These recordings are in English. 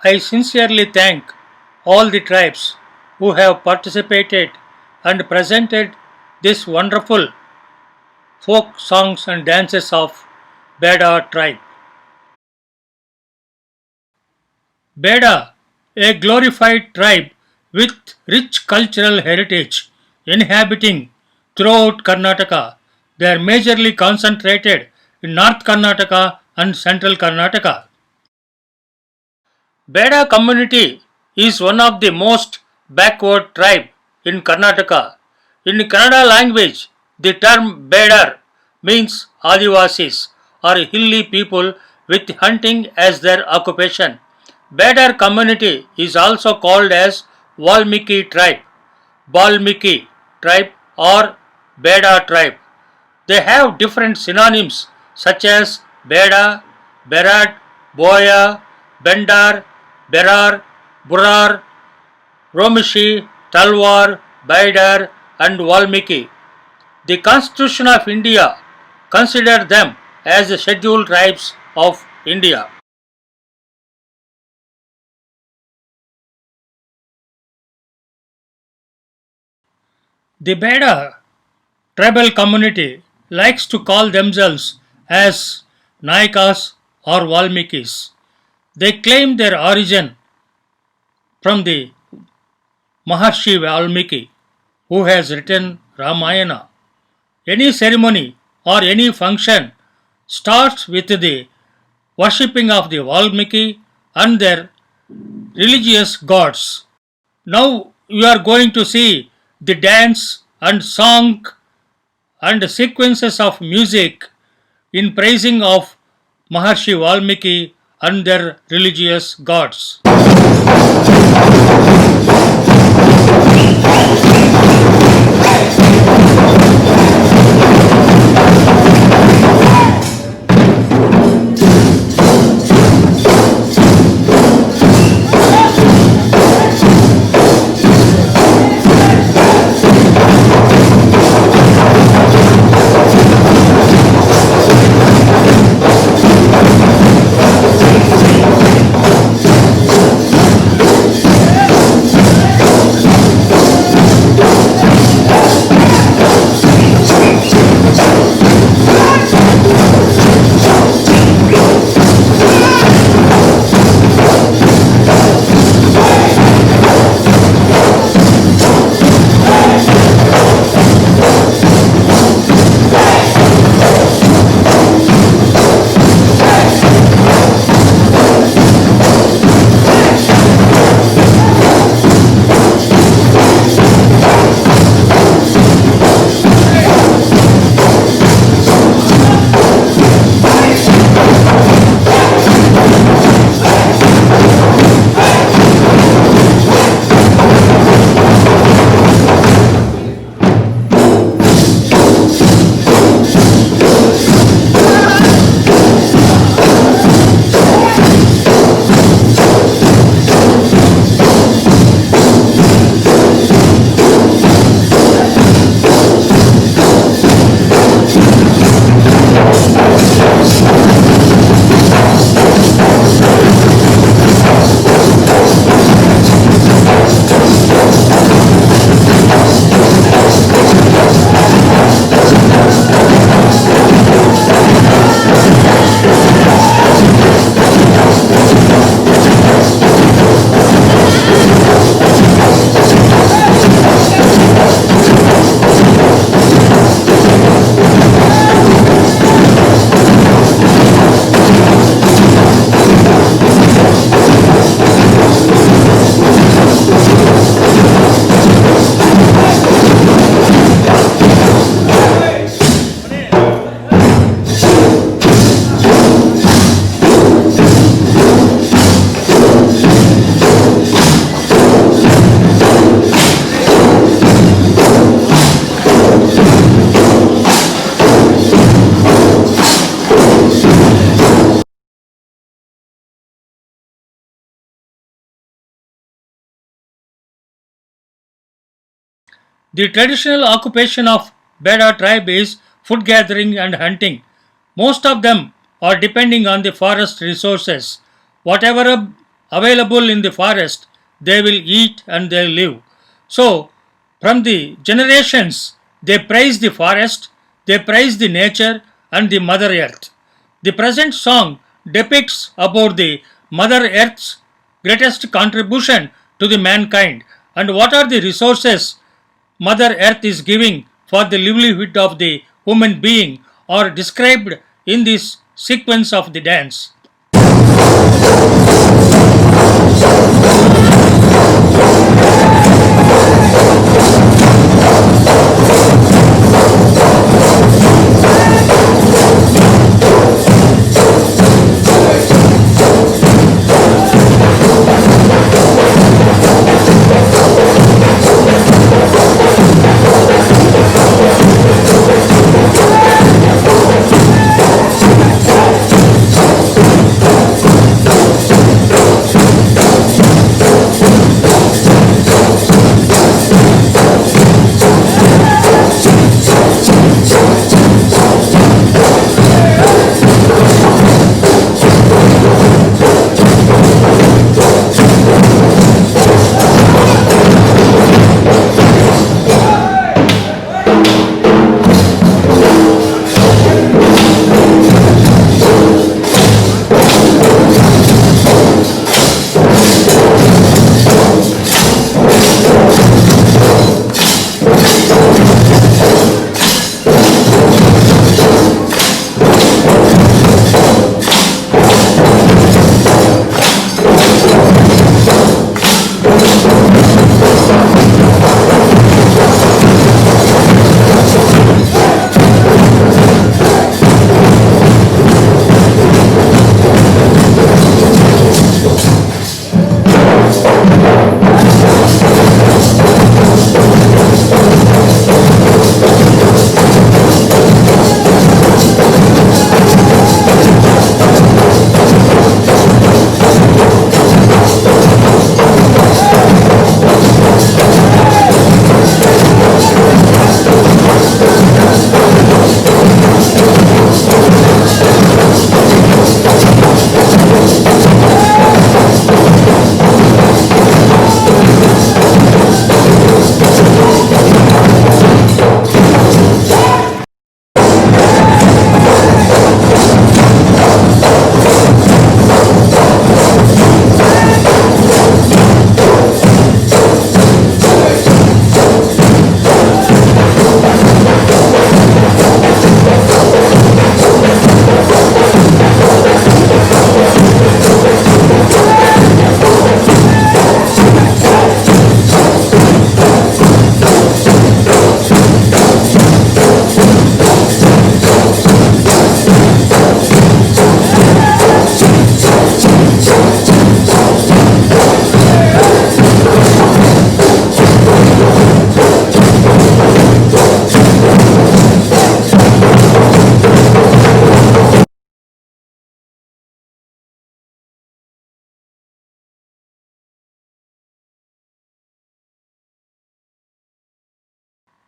I sincerely thank all the tribes who have participated and presented this wonderful folk songs and dances of Beda tribe. Beda, a glorified tribe with rich cultural heritage inhabiting throughout Karnataka. They are majorly concentrated in North Karnataka and Central Karnataka. Beda community is one of the most backward tribe in Karnataka. In Kannada language, the term Bedar means Adivasis or hilly people with hunting as their occupation. Bedar community is also called as Valmiki tribe, Valmiki tribe or Beda tribe. They have different synonyms such as Beda, Berad, Boya, Bendar, Berar, Burar, Romishi, Talwar, Baidar, and Valmiki. The Constitution of India considered them as the scheduled tribes of India. The Beda tribal community likes to call themselves as Naikas or Valmikis. They claim their origin from the Maharshi Valmiki, who has written Ramayana. Any ceremony or any function starts with the worshipping of the Valmiki and their religious gods. Now you are going to see the dance and song and sequences of music in praising of Maharshi Valmiki and their religious gods. The traditional occupation of Beda tribe is food gathering and hunting. Most of them are depending on the forest resources. Whatever available in the forest, they will eat and they live. So, from the generations, they praise the forest, they praise the nature and the Mother Earth. The present song depicts about the Mother Earth's greatest contribution to the mankind and what are the resources Mother Earth is giving for the livelihood of the human being are described in this sequence of the dance.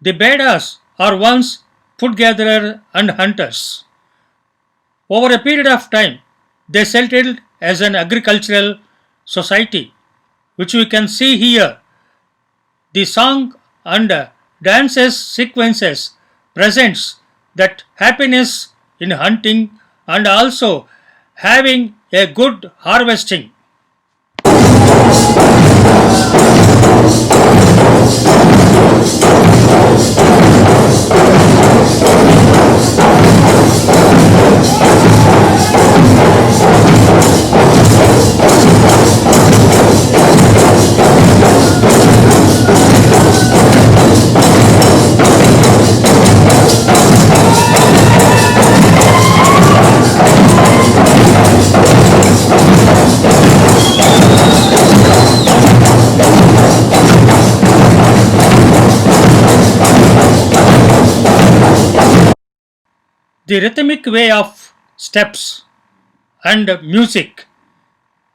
The Bedas are once food gatherers and hunters. Over a period of time, they settled as an agricultural society, which we can see here. The song and dances sequences presents that happiness in hunting and also having a good harvesting. The rhythmic way of steps and music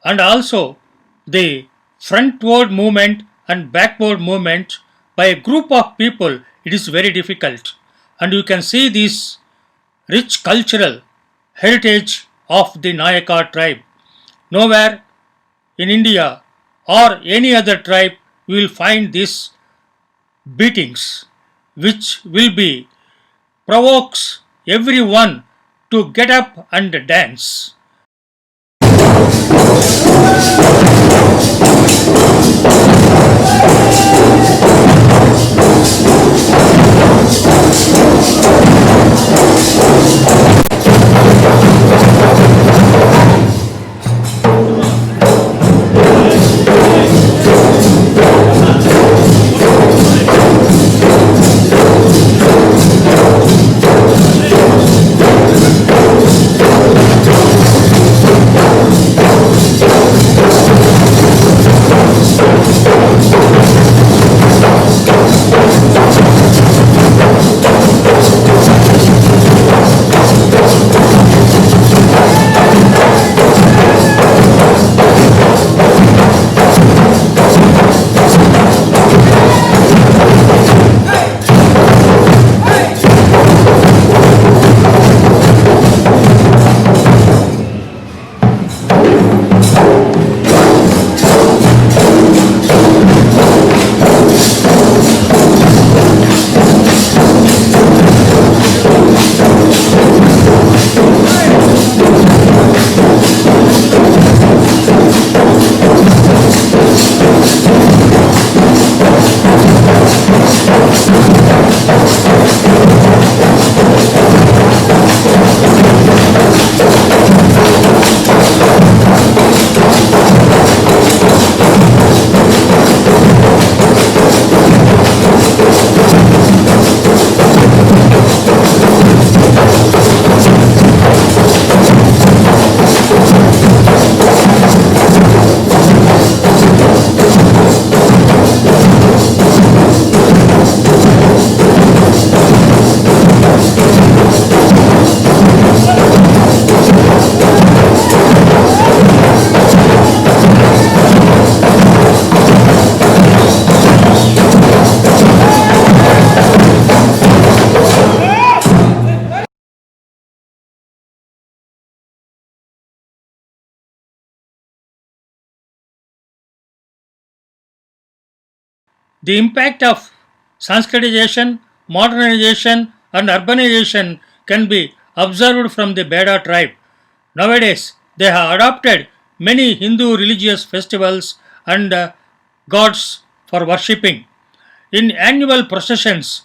and also the frontward movement and backward movement by a group of people, it is very difficult, and you can see this rich cultural heritage of the Nayaka tribe. Nowhere in India or any other tribe, you will find these beatings, which will be provokes everyone to get up and dance. The impact of Sanskritization, modernization, and urbanization can be observed from the Beda tribe. Nowadays, they have adopted many Hindu religious festivals and gods for worshipping. In annual processions,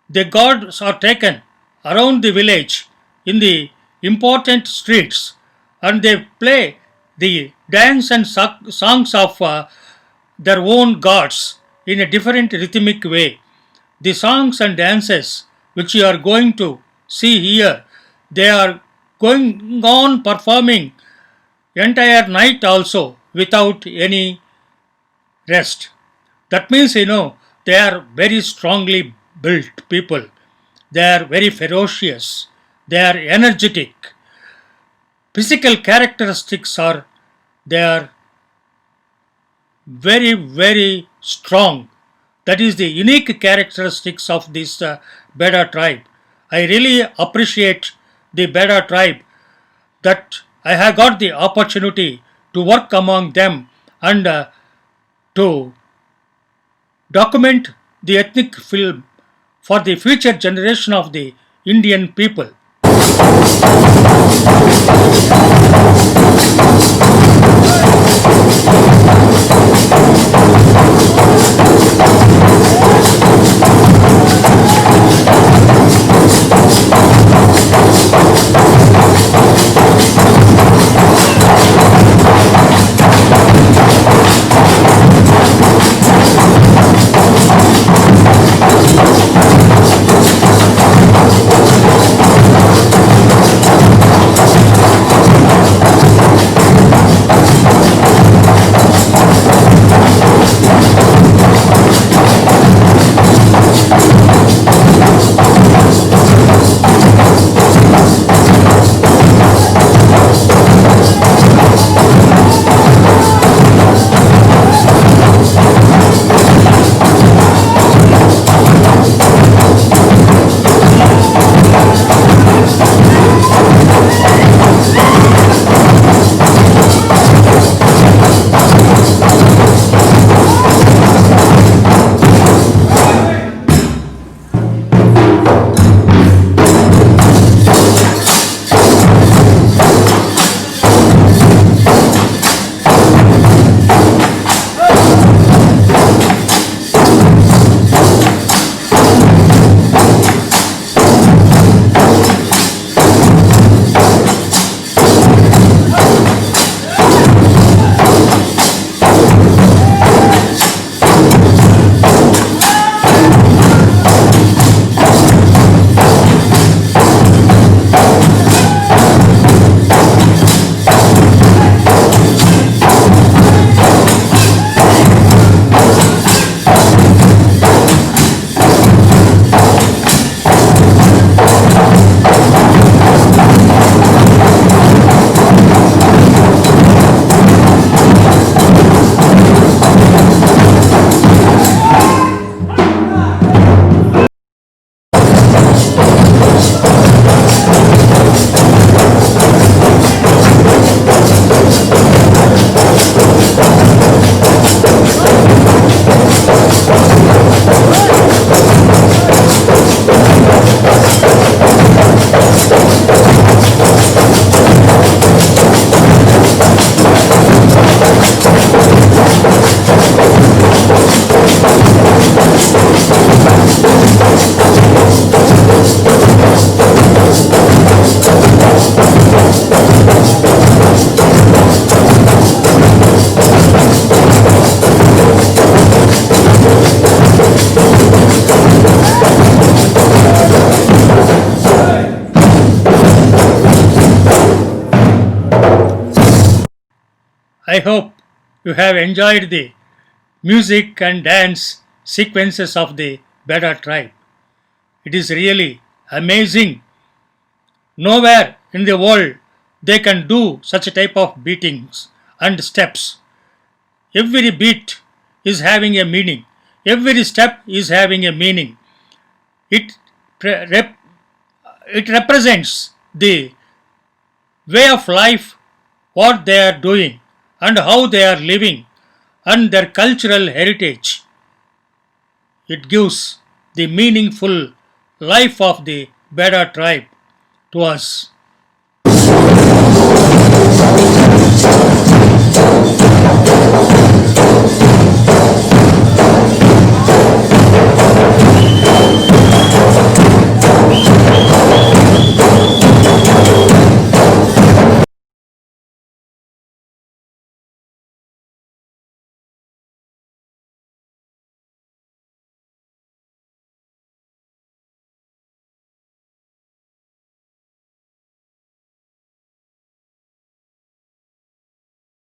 the gods are taken around the village in the important streets and they play the dance and songs of their own gods in a different rhythmic way. The songs and dances which you are going to see here, they are going on performing entire night also without any rest. That means, they are very strongly built people. They are very ferocious. They are energetic. Physical characteristics are, they are very, very strong. That is the unique characteristics of this Beda tribe. I really appreciate the Beda tribe that I have got the opportunity to work among them and to document the ethnic film for the future generation of the Indian people. I hope you have enjoyed the music and dance sequences of the Beda tribe. It is really amazing. Nowhere in the world they can do such a type of beatings and steps. Every beat is having a meaning. Every step is having a meaning. It it represents the way of life, what they are doing, and how they are living, and their cultural heritage. It gives the meaningful life of the Beda tribe to us.